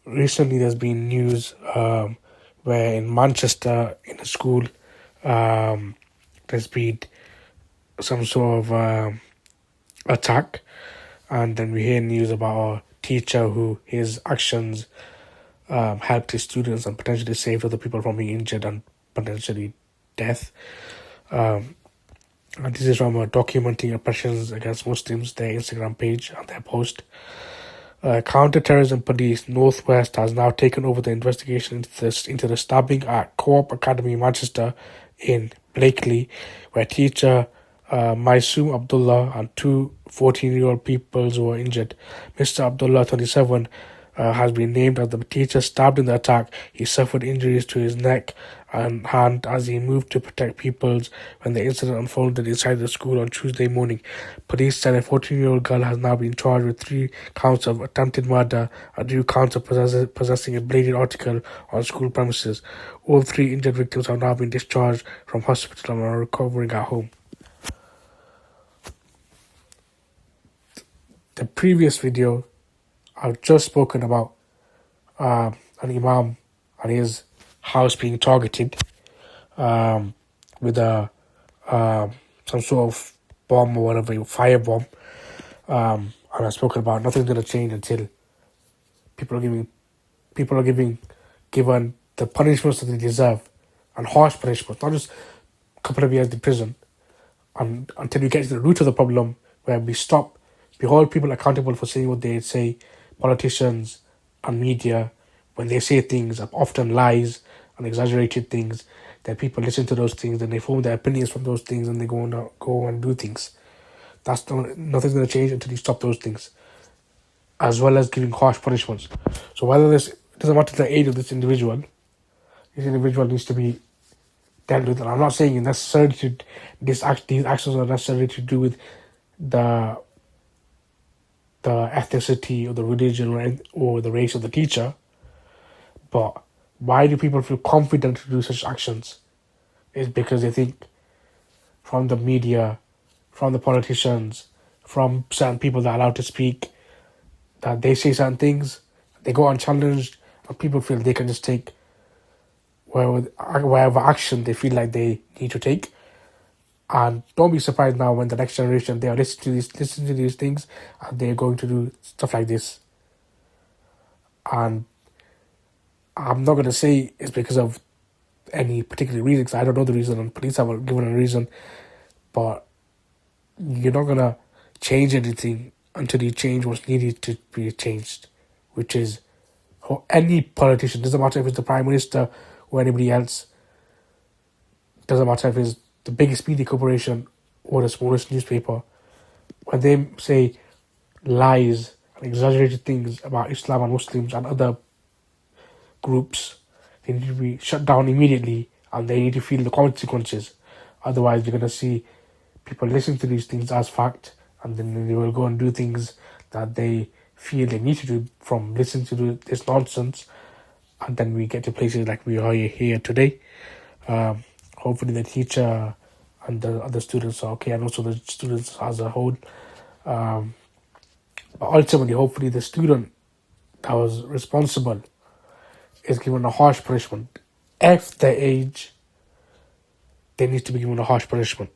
recently there's been news where in Manchester, in a school, there's been some sort of attack, and then we hear news about a teacher who his actions helped his students and potentially saved other people from being injured and potentially death. And this is from documenting oppressions against Muslims, their Instagram page and their post. Counter-terrorism police Northwest has now taken over the investigation into the stabbing at Co-op Academy Manchester in Blakely, where teacher Maisum Abdullah and two 14-year-old pupils were injured. Mr. Abdullah, 27, has been named as the teacher stabbed in the attack. He suffered injuries to his neck and hand as he moved to protect pupils when the incident unfolded inside the school on Tuesday morning. Police said a 14-year-old girl has now been charged with 3 counts of attempted murder and 2 counts of possessing a bladed article on school premises. All 3 injured victims have now been discharged from hospital and are recovering at home. The previous video, I've just spoken about an imam and his house being targeted with a some sort of bomb or whatever, fire bomb. And I've spoken about nothing's gonna change until people are given the punishments that they deserve, and harsh punishments, not just a couple of years in prison. And until we get to the root of the problem, where we hold people accountable for saying what they say, politicians and media, when they say things, often lies and exaggerated things, then people listen to those things and they form their opinions from those things and they go and do things. Nothing's going to change until you stop those things, as well as giving harsh punishments. So it doesn't matter the age of this individual needs to be dealt with. And I'm not saying necessarily these actions are necessarily to do with the ethnicity or the religion or the race of the teacher, but why do people feel confident to do such actions? Is because they think from the media, from the politicians, from certain people that are allowed to speak, that they say certain things, they go unchallenged, and people feel they can just take whatever action they feel like they need to take. And don't be surprised now when the next generation, they are listening to these things, and they're going to do stuff like this. And I'm not going to say it's because of any particular reason, because I don't know the reason, and police haven't given a reason. But you're not going to change anything until you change what's needed to be changed, which is any politician, doesn't matter if it's the Prime Minister or anybody else, doesn't matter if it's the biggest media corporation or the smallest newspaper, when they say lies and exaggerated things about Islam and Muslims and other groups, they need to be shut down immediately and they need to feel the consequences. Otherwise, you're going to see people listen to these things as fact, and then they will go and do things that they feel they need to do from listening to this nonsense. And then we get to places like we are here today. Hopefully the teacher and the other students are okay, and also the students as a whole. But ultimately, hopefully the student that was responsible is given a harsh punishment. If their age, they need to be given a harsh punishment.